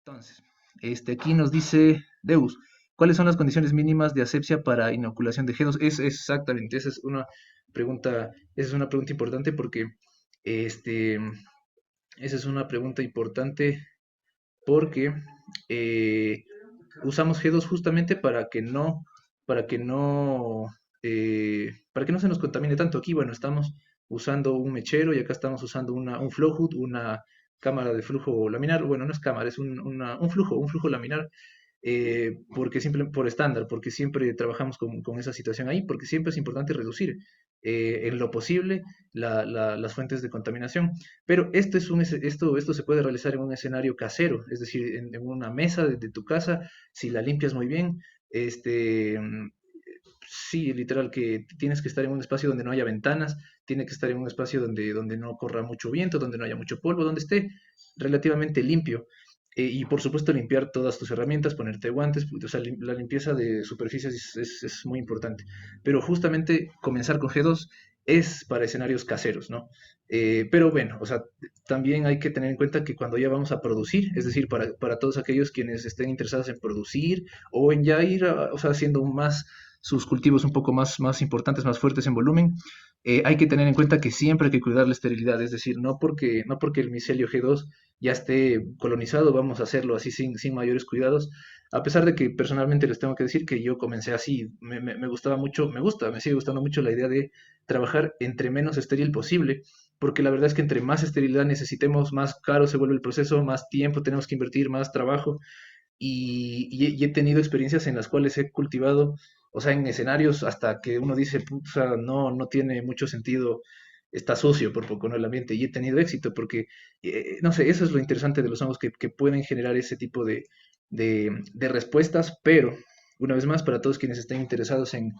Entonces, aquí nos dice Deus, ¿cuáles son las condiciones mínimas de asepsia para inoculación de G2? Es exactamente, esa es una pregunta importante porque este, esa es una pregunta importante porque eh, usamos G2 justamente para que no, para que no se nos contamine tanto. Aquí, bueno, estamos usando un mechero y acá estamos usando un flow hood, una cámara de flujo laminar. Bueno, no es cámara, es un flujo laminar, porque siempre, por estándar, porque siempre trabajamos con esa situación ahí, porque siempre es importante reducir en lo posible las fuentes de contaminación. Pero esto se puede realizar en un escenario casero, es decir, en una mesa de tu casa, si la limpias muy bien, este, mm, sí, literal, que tienes que estar en un espacio donde no haya ventanas, tiene que estar en un espacio donde no corra mucho viento, donde no haya mucho polvo, donde esté relativamente limpio. Y por supuesto limpiar todas tus herramientas, ponerte guantes, o sea, la limpieza de superficies es muy importante. Pero justamente comenzar con G2 es para escenarios caseros, ¿no? Pero bueno, o sea, también hay que tener en cuenta que cuando ya vamos a producir, es decir, para todos aquellos quienes estén interesados en producir o en ya ir, o sea, haciendo más sus cultivos un poco más importantes, más fuertes en volumen, hay que tener en cuenta que siempre hay que cuidar la esterilidad, es decir, no porque el micelio G2 ya esté colonizado, vamos a hacerlo así sin mayores cuidados, a pesar de que personalmente les tengo que decir que yo comencé así, me gustaba mucho, me sigue gustando mucho la idea de trabajar entre menos estéril posible, porque la verdad es que entre más esterilidad necesitemos, más caro se vuelve el proceso, más tiempo tenemos que invertir, más trabajo, y he tenido experiencias en las cuales he cultivado, o sea, en escenarios hasta que uno dice, puta, no tiene mucho sentido, está sucio por poco, ¿no? El ambiente, y he tenido éxito porque, no sé, eso es lo interesante de los hongos que pueden generar ese tipo de respuestas, pero, una vez más, para todos quienes estén interesados en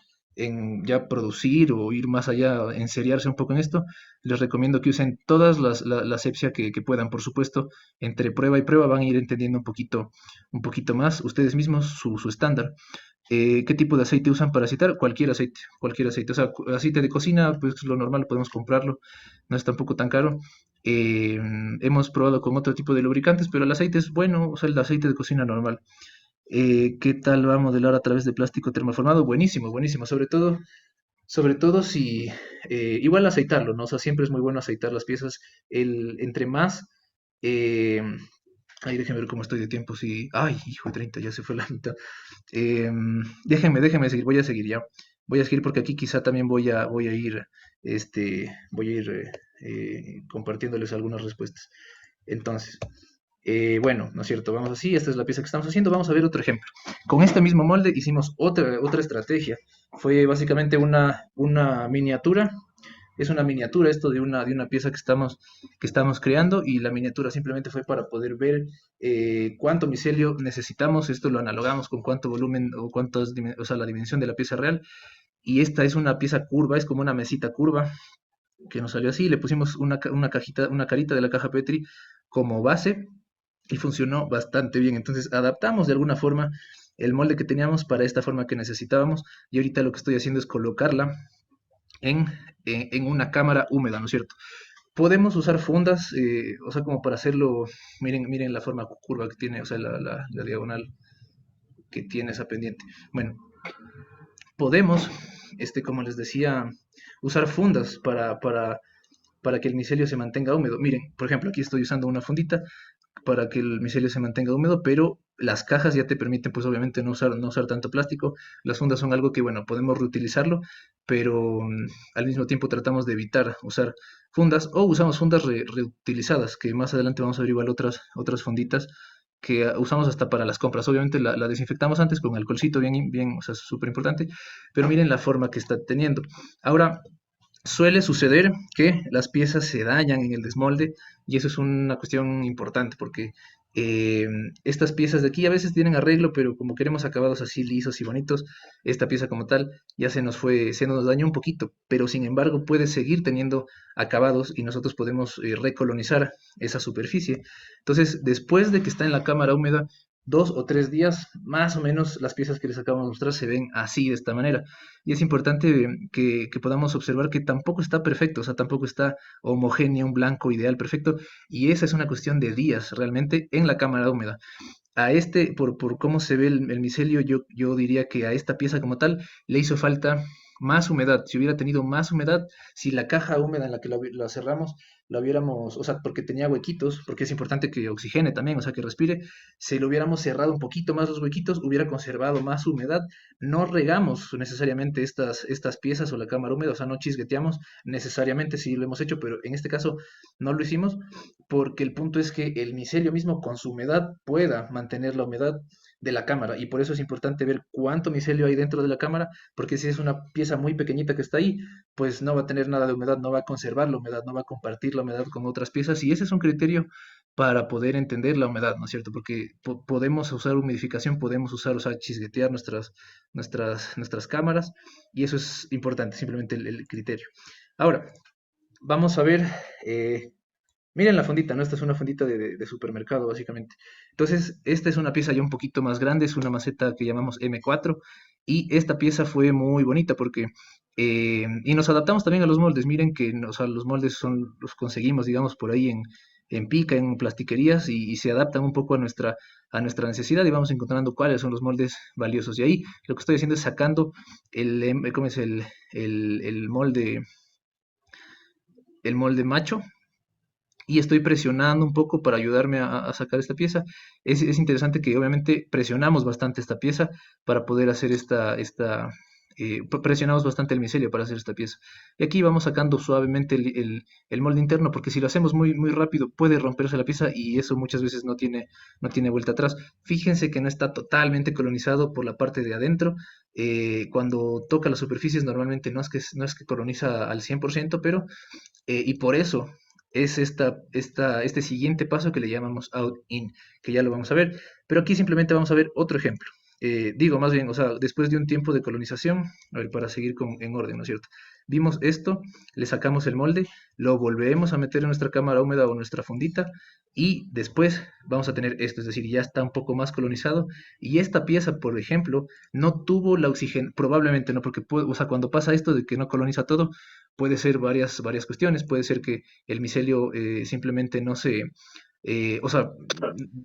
ya producir o ir más allá, en seriarse un poco en esto, les recomiendo que usen todas la asepsia que puedan, por supuesto, entre prueba y prueba van a ir entendiendo un poquito más ustedes mismos su estándar. ¿Qué tipo de aceite usan para aceitar? Cualquier aceite. O sea, aceite de cocina, pues lo normal, podemos comprarlo, no es tampoco tan caro. Eh, Hemos probado con otro tipo de lubricantes, pero el aceite es bueno, o sea, el aceite de cocina normal. ¿Qué tal va a modelar a través de plástico termoformado? Buenísimo, buenísimo. Sobre todo si, igual aceitarlo, ¿no? O sea, siempre es muy bueno aceitar las piezas. Entre más, eh, ay, déjenme ver cómo estoy de tiempo. Si, ay, hijo de 30, ya se fue la mitad. Déjenme seguir, voy a seguir ya. Voy a seguir porque aquí quizá también voy a ir compartiéndoles algunas respuestas. Entonces, bueno, ¿no es cierto? Vamos así, esta es la pieza que estamos haciendo. Vamos a ver otro ejemplo. Con este mismo molde hicimos otra estrategia. Fue básicamente una miniatura. Es una miniatura esto de una pieza que estamos creando, y la miniatura simplemente fue para poder ver cuánto micelio necesitamos. Esto lo analogamos con cuánto volumen o o sea, la dimensión de la pieza real. Y esta es una pieza curva, es como una mesita curva que nos salió así. Le pusimos una cajita, una carita de la caja Petri como base y funcionó bastante bien. Entonces adaptamos de alguna forma el molde que teníamos para esta forma que necesitábamos, y ahorita lo que estoy haciendo es colocarla en, en una cámara húmeda, ¿no es cierto? Podemos usar fundas, o sea, como para hacerlo, miren la forma curva que tiene, o sea, la diagonal que tiene esa pendiente. Bueno, podemos, como les decía, usar fundas para que el micelio se mantenga húmedo. Miren, por ejemplo, aquí estoy usando una fundita para que el micelio se mantenga húmedo, pero las cajas ya te permiten, pues obviamente, no usar tanto plástico. Las fundas son algo que, bueno, podemos reutilizarlo, pero al mismo tiempo tratamos de evitar usar fundas, o usamos fundas reutilizadas, que más adelante vamos a ver igual otras funditas que usamos hasta para las compras. Obviamente la desinfectamos antes con alcoholcito, bien, o sea, súper importante, pero miren la forma que está teniendo. Ahora, suele suceder que las piezas se dañan en el desmolde, y eso es una cuestión importante porque eh, estas piezas de aquí a veces tienen arreglo, pero como queremos acabados así lisos y bonitos, esta pieza como tal ya se nos dañó un poquito, pero sin embargo puede seguir teniendo acabados y nosotros podemos recolonizar esa superficie. Entonces, después de que está en la cámara húmeda, 2 o 3 días, más o menos las piezas que les acabo de mostrar se ven así, de esta manera. Y es importante que podamos observar que tampoco está perfecto, o sea, tampoco está homogéneo, un blanco ideal perfecto, y esa es una cuestión de días realmente en la cámara húmeda. A este, por cómo se ve el micelio, yo diría que a esta pieza como tal le hizo falta más humedad. Si hubiera tenido más humedad, si la caja húmeda en la que la cerramos, la hubiéramos, o sea, porque tenía huequitos, porque es importante que oxigene también, o sea, que respire, si lo hubiéramos cerrado un poquito más los huequitos, hubiera conservado más humedad. No regamos necesariamente estas piezas o la cámara húmeda, o sea, no chisgueteamos necesariamente, si lo hemos hecho, pero en este caso no lo hicimos porque el punto es que el micelio mismo con su humedad pueda mantener la humedad de la cámara y por eso es importante ver cuánto micelio hay dentro de la cámara, porque si es una pieza muy pequeñita que está ahí, pues no va a tener nada de humedad, no va a conservar la humedad, no va a compartir la humedad con otras piezas y ese es un criterio para poder entender la humedad, ¿no es cierto? Porque podemos usar humidificación, podemos usar, o sea, chisguetear nuestras cámaras y eso es importante, simplemente el criterio. Ahora, vamos a ver miren la fundita, ¿no? Esta es una fundita de supermercado, básicamente. Entonces, esta es una pieza ya un poquito más grande, es una maceta que llamamos M4, y esta pieza fue muy bonita porque, y nos adaptamos también a los moldes, miren que o sea, los moldes los conseguimos, digamos, por ahí en Pica, en plastiquerías, y se adaptan un poco a nuestra necesidad y vamos encontrando cuáles son los moldes valiosos. Y ahí lo que estoy haciendo es sacando ¿cómo es el molde macho? Y estoy presionando un poco para ayudarme a sacar esta pieza. Es interesante que obviamente presionamos bastante esta pieza para poder hacer presionamos bastante el micelio para hacer esta pieza. Y aquí vamos sacando suavemente el molde interno, porque si lo hacemos muy, muy rápido puede romperse la pieza y eso muchas veces no tiene vuelta atrás. Fíjense que no está totalmente colonizado por la parte de adentro. Cuando toca las superficies normalmente no es que coloniza al 100%, pero y por eso es este siguiente paso que le llamamos out-in, que ya lo vamos a ver. Pero aquí simplemente vamos a ver otro ejemplo. Digo, más bien, o sea, después de un tiempo de colonización, a ver, para seguir en orden, ¿no es cierto? Vimos esto, le sacamos el molde, lo volvemos a meter en nuestra cámara húmeda o nuestra fundita y después vamos a tener esto, es decir, ya está un poco más colonizado y esta pieza, por ejemplo, no tuvo la oxígeno, probablemente no, porque o sea, cuando pasa esto de que no coloniza todo, puede ser varias cuestiones, puede ser que el micelio simplemente o sea,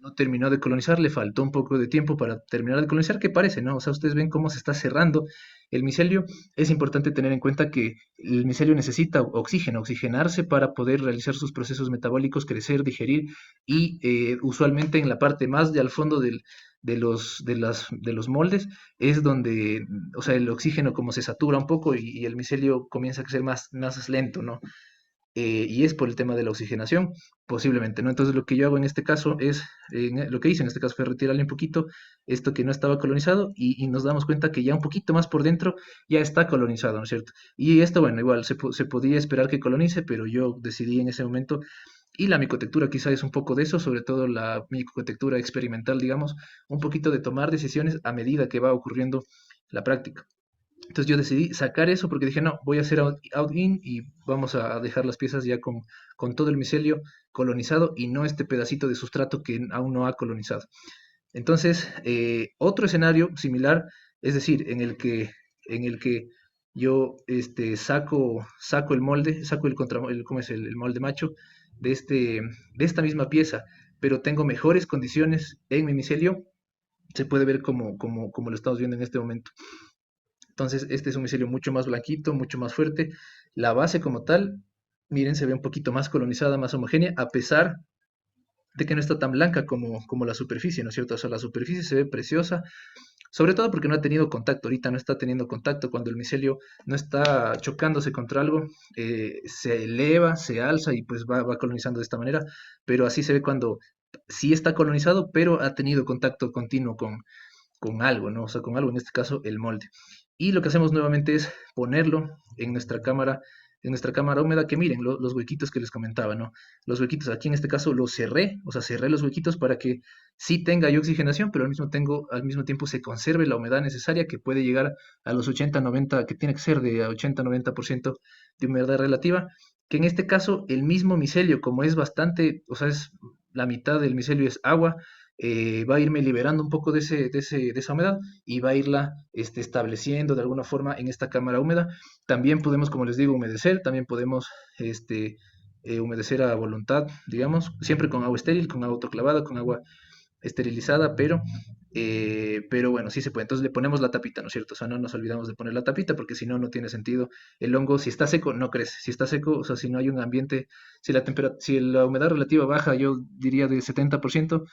no terminó de colonizar, le faltó un poco de tiempo para terminar de colonizar, ¿qué parece, no? O sea, ustedes ven cómo se está cerrando el micelio. Es importante tener en cuenta que el micelio necesita oxígeno, oxigenarse para poder realizar sus procesos metabólicos, crecer, digerir y usualmente en la parte más de al fondo de los moldes es donde, o sea, el oxígeno como se satura un poco y el micelio comienza a crecer más lento, ¿no? Y es por el tema de la oxigenación, posiblemente, ¿no? Entonces lo que yo hago en este caso lo que hice en este caso fue retirarle un poquito esto que no estaba colonizado y nos damos cuenta que ya un poquito más por dentro ya está colonizado, ¿no es cierto? Y esto, bueno, igual se podía esperar que colonice, pero yo decidí en ese momento, y la micotectura quizá es un poco de eso, sobre todo la micotectura experimental, digamos, un poquito de tomar decisiones a medida que va ocurriendo la práctica. Entonces yo decidí sacar eso porque dije, no, voy a hacer out-in y vamos a dejar las piezas ya con todo el micelio colonizado y no este pedacito de sustrato que aún no ha colonizado. Entonces, otro escenario similar, es decir, en el que yo saco el molde, saco ¿cómo es? El molde macho de esta misma pieza, pero tengo mejores condiciones en mi micelio, se puede ver como lo estamos viendo en este momento. Entonces, este es un micelio mucho más blanquito, mucho más fuerte. La base como tal, miren, se ve un poquito más colonizada, más homogénea, a pesar de que no está tan blanca como la superficie, ¿no es cierto? O sea, la superficie se ve preciosa, sobre todo porque no ha tenido contacto. Ahorita no está teniendo contacto. Cuando el micelio no está chocándose contra algo, se eleva, se alza y pues va colonizando de esta manera. Pero así se ve cuando sí está colonizado, pero ha tenido contacto continuo con algo, ¿no? O sea, con algo, en este caso el molde. Y lo que hacemos nuevamente es ponerlo en nuestra cámara húmeda, que miren los huequitos que les comentaba, ¿no? Los huequitos, aquí en este caso los cerré, o sea, cerré los huequitos para que sí tenga yo oxigenación, pero al mismo tiempo se conserve la humedad necesaria que puede llegar a los 80-90, que tiene que ser de 80-90% de humedad relativa, que en este caso el mismo micelio, como es bastante, o sea, es la mitad del micelio es agua, va a irme liberando un poco de esa humedad y va a irla estableciendo de alguna forma en esta cámara húmeda. También podemos, como les digo, humedecer, también podemos este, humedecer a voluntad, digamos, siempre con agua estéril, con agua autoclavada, con agua esterilizada, pero bueno, sí se puede. Entonces le ponemos la tapita, ¿no es cierto? O sea, no nos olvidamos de poner la tapita porque si no, no tiene sentido. El hongo, si está seco, no crece. Si está seco, o sea, si no hay un ambiente, si la humedad relativa baja, yo diría de 70%,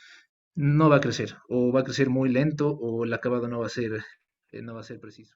no va a crecer. O va a crecer muy lento o el acabado no va a ser preciso.